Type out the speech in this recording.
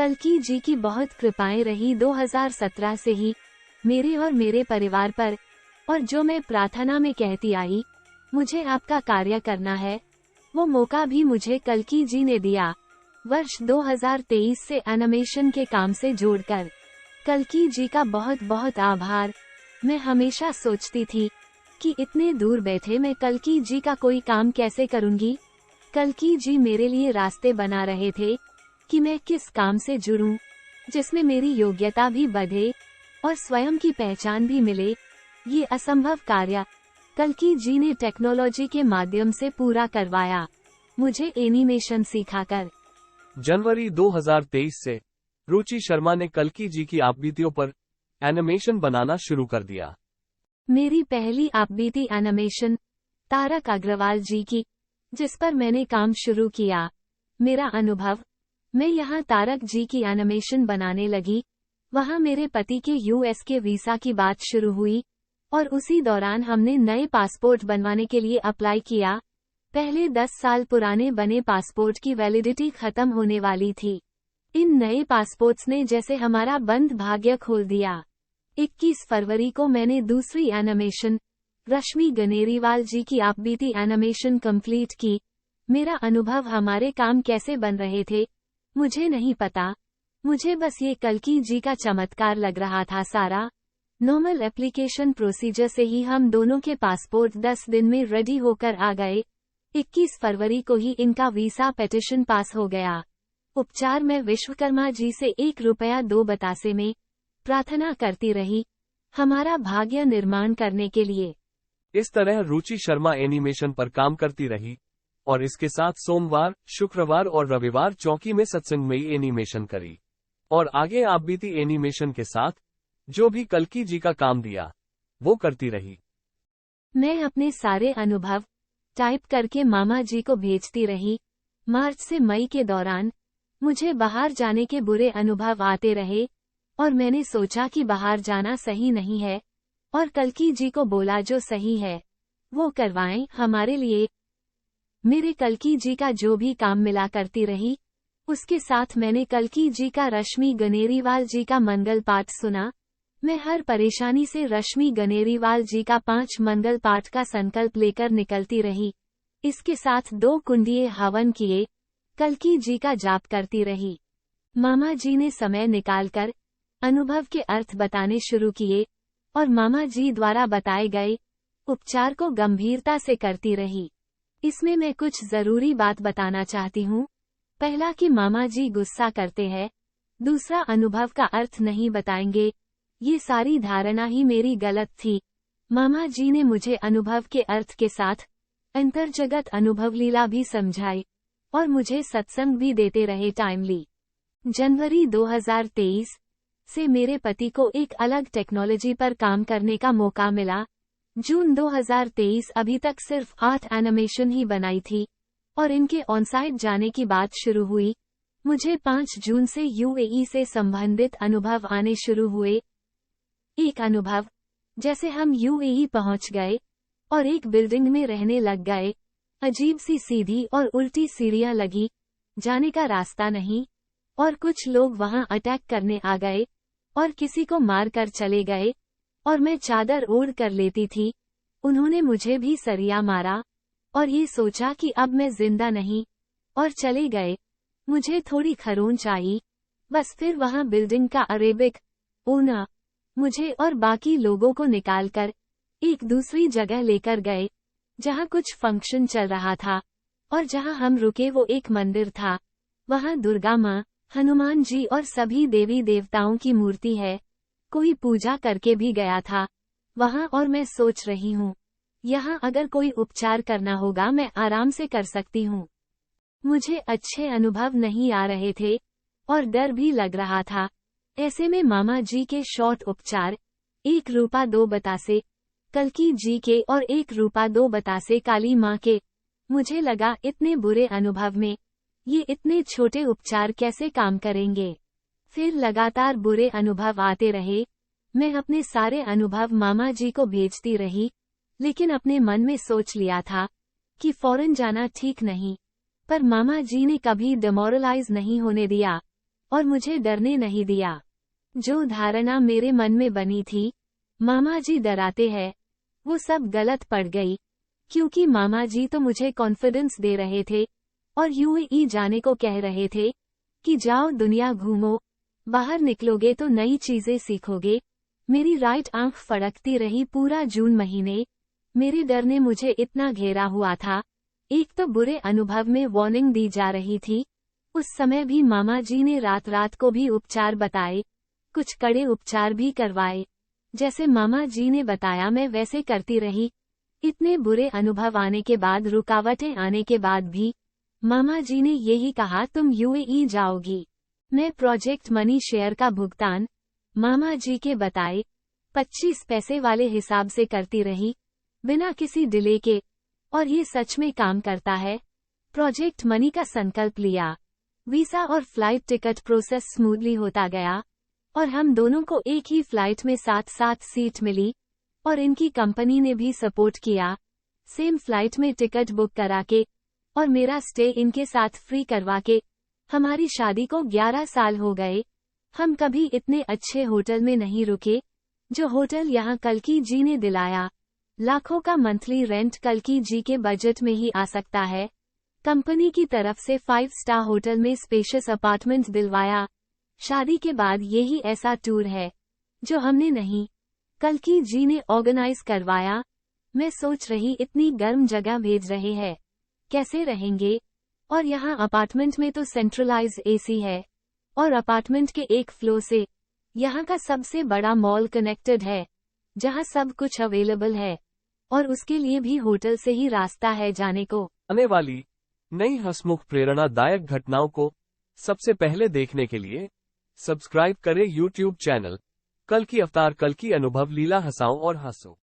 कल्कि जी की बहुत कृपाएं रही 2017 से ही मेरे और मेरे परिवार पर, और जो मैं प्रार्थना में कहती आई, मुझे आपका कार्य करना है, वो मौका भी मुझे कल्कि जी ने दिया। वर्ष 2023 से एनिमेशन के काम से जोड़कर कल्कि जी का बहुत बहुत आभार। मैं हमेशा सोचती थी कि इतने दूर बैठे मैं कल्कि जी का कोई काम कैसे करूंगी। कल्कि जी मेरे लिए रास्ते बना रहे थे कि मैं किस काम से जुड़ूं, जिसमें मेरी योग्यता भी बढ़े और स्वयं की पहचान भी मिले। ये असंभव कार्य कल्कि जी ने टेक्नोलॉजी के माध्यम से पूरा करवाया, मुझे एनिमेशन सिखाकर। जनवरी 2023 से रुचि शर्मा ने कल्कि जी की आपबीतियों पर एनिमेशन बनाना शुरू कर दिया। मेरी पहली आपबीती एनिमेशन तारक अग्रवाल जी की, जिस पर मैंने काम शुरू किया। मेरा अनुभव, मैं यहाँ तारक जी की एनिमेशन बनाने लगी, वहाँ मेरे पति के यूएस के वीसा की बात शुरू हुई और उसी दौरान हमने नए पासपोर्ट बनवाने के लिए अप्लाई किया। पहले 10 साल पुराने बने पासपोर्ट की वैलिडिटी खत्म होने वाली थी। इन नए पासपोर्ट्स ने जैसे हमारा बंद भाग्य खोल दिया। 21 फरवरी को मैंने दूसरी एनिमेशन रश्मि गनेरीवाल जी की आपबीती एनिमेशन कंप्लीट की। मेरा अनुभव, हमारे काम कैसे बन रहे थे मुझे नहीं पता, मुझे बस ये कल्कि जी का चमत्कार लग रहा था सारा। नॉर्मल एप्लीकेशन प्रोसीजर से ही हम दोनों के पासपोर्ट 10 दिन में रेडी होकर आ गए। 21 फरवरी को ही इनका वीसा पिटीशन पास हो गया। उपचार में विश्वकर्मा जी से 1 रुपया 2 बतासे में प्रार्थना करती रही, हमारा भाग्य निर्माण करने के लिए। इस तरह रुचि शर्मा एनिमेशन पर काम करती रही और इसके साथ सोमवार, शुक्रवार और रविवार चौकी में सत्संग में एनिमेशन करी और आगे आपबीती एनिमेशन के साथ जो भी कल्कि जी का काम दिया वो करती रही। मैं अपने सारे अनुभव टाइप करके मामा जी को भेजती रही। मार्च से मई के दौरान मुझे बाहर जाने के बुरे अनुभव आते रहे और मैंने सोचा कि बाहर जाना सही नहीं है और कल्कि जी को बोला जो सही है वो करवाएं हमारे लिए। मेरे कल्कि जी का जो भी काम मिला करती रही। उसके साथ मैंने कल्कि जी का रश्मि गनेरीवाल जी का मंगल पाठ सुना। मैं हर परेशानी से रश्मि गनेरीवाल जी का 5 मंगल पाठ का संकल्प लेकर निकलती रही। इसके साथ 2 कुंडीय हवन किए, कल्कि जी का जाप करती रही। मामा जी ने समय निकालकर अनुभव के अर्थ बताने शुरू किए और मामा जी द्वारा बताए गए उपचार को गंभीरता से करती रही। इसमें मैं कुछ जरूरी बात बताना चाहती हूँ। पहला कि मामा जी गुस्सा करते हैं, दूसरा अनुभव का अर्थ नहीं बताएंगे। ये सारी धारणा ही मेरी गलत थी। मामा जी ने मुझे अनुभव के अर्थ के साथ अंतर्जगत अनुभव लीला भी समझाई और मुझे सत्संग भी देते रहे टाइमली। जनवरी 2023 से मेरे पति को एक अलग टेक्नोलॉजी पर काम करने का मौका मिला। जून 2023 अभी तक सिर्फ 8 एनिमेशन ही बनाई थी और इनके ऑनसाइट जाने की बात शुरू हुई। मुझे 5 जून से यूएई से संबंधित अनुभव आने शुरू हुए। एक अनुभव, जैसे हम यूएई पहुंच गए और एक बिल्डिंग में रहने लग गए। अजीब सी सीधी और उल्टी सीढ़ियां लगी, जाने का रास्ता नहीं, और कुछ लोग वहां अटैक करने आ गए और किसी को मार कर चले गए और मैं चादर ओढ़ कर लेती थी। उन्होंने मुझे भी सरिया मारा और ये सोचा कि अब मैं जिंदा नहीं, और चले गए। मुझे थोड़ी खरोंच आई। बस फिर वहां बिल्डिंग का अरेबिक ओनर मुझे और बाकी लोगों को निकालकर एक दूसरी जगह लेकर गए जहां कुछ फंक्शन चल रहा था, और जहां हम रुके वो एक मंदिर था। वहां दुर्गा माँ, हनुमान जी और सभी देवी देवताओं की मूर्ति है। कोई पूजा करके भी गया था वहां, और मैं सोच रही हूँ यहाँ अगर कोई उपचार करना होगा मैं आराम से कर सकती हूँ। मुझे अच्छे अनुभव नहीं आ रहे थे और डर भी लग रहा था। ऐसे में मामा जी के शॉर्ट उपचार, 1 रुपया 2 बतासे कल्कि जी के और 1 रुपया 2 बतासे काली माँ के, मुझे लगा इतने बुरे अनुभव में ये इतने छोटे उपचार कैसे काम करेंगे। फिर लगातार बुरे अनुभव आते रहे। मैं अपने सारे अनुभव मामा जी को भेजती रही, लेकिन अपने मन में सोच लिया था कि फौरन जाना ठीक नहीं। पर मामा जी ने कभी डिमोरलाइज नहीं होने दिया और मुझे डरने नहीं दिया। जो धारणा मेरे मन में बनी थी, मामा जी डराते हैं, वो सब गलत पड़ गई, क्योंकि मामा जी तो मुझे कॉन्फिडेंस दे रहे थे और यूएई जाने को कह रहे थे कि जाओ दुनिया घूमो, बाहर निकलोगे तो नई चीजें सीखोगे। मेरी राइट आंख फड़कती रही पूरा जून महीने। मेरे डर ने मुझे इतना घेरा हुआ था। एक तो बुरे अनुभव में वार्निंग दी जा रही थी, उस समय भी मामा जी ने रात रात को भी उपचार बताए, कुछ कड़े उपचार भी करवाए। जैसे मामा जी ने बताया मैं वैसे करती रही। इतने बुरे अनुभव आने के बाद, रुकावटें आने के बाद भी मामा जी ने यही कहा तुम यूएई जाओगी। मैं प्रोजेक्ट मनी शेयर का भुगतान मामा जी के बताए 25 पैसे वाले हिसाब से करती रही, बिना किसी डिले के, और ये सच में काम करता है। प्रोजेक्ट मनी का संकल्प लिया, वीजा और फ्लाइट टिकट प्रोसेस स्मूथली होता गया और हम दोनों को एक ही फ्लाइट में साथ साथ सीट मिली और इनकी कंपनी ने भी सपोर्ट किया, सेम फ्लाइट में टिकट बुक करा के और मेरा स्टे इनके साथ फ्री करवा के। हमारी शादी को 11 साल हो गए। हम कभी इतने अच्छे होटल में नहीं रुके जो होटल यहाँ कल्कि जी ने दिलाया। लाखों का मंथली रेंट कल्कि जी के बजट में ही आ सकता है। कंपनी की तरफ से 5 स्टार होटल में स्पेशियस अपार्टमेंट दिलवाया। शादी के बाद यही ऐसा टूर है जो हमने नहीं, कल्कि जी ने ऑर्गेनाइज करवाया। मैं सोच रही इतनी गर्म जगह भेज रहे हैं, कैसे रहेंगे? और यहाँ अपार्टमेंट में तो सेंट्रलाइज एसी है और अपार्टमेंट के एक फ्लोर से यहाँ का सबसे बड़ा मॉल कनेक्टेड है, जहाँ सब कुछ अवेलेबल है और उसके लिए भी होटल से ही रास्ता है जाने को। आने वाली नई हंसमुख प्रेरणादायक घटनाओं को सबसे पहले देखने के लिए सब्सक्राइब करें यूट्यूब चैनल कल्कि अवतार, कल्कि अनुभव, लीला हंसाओ और हंसो।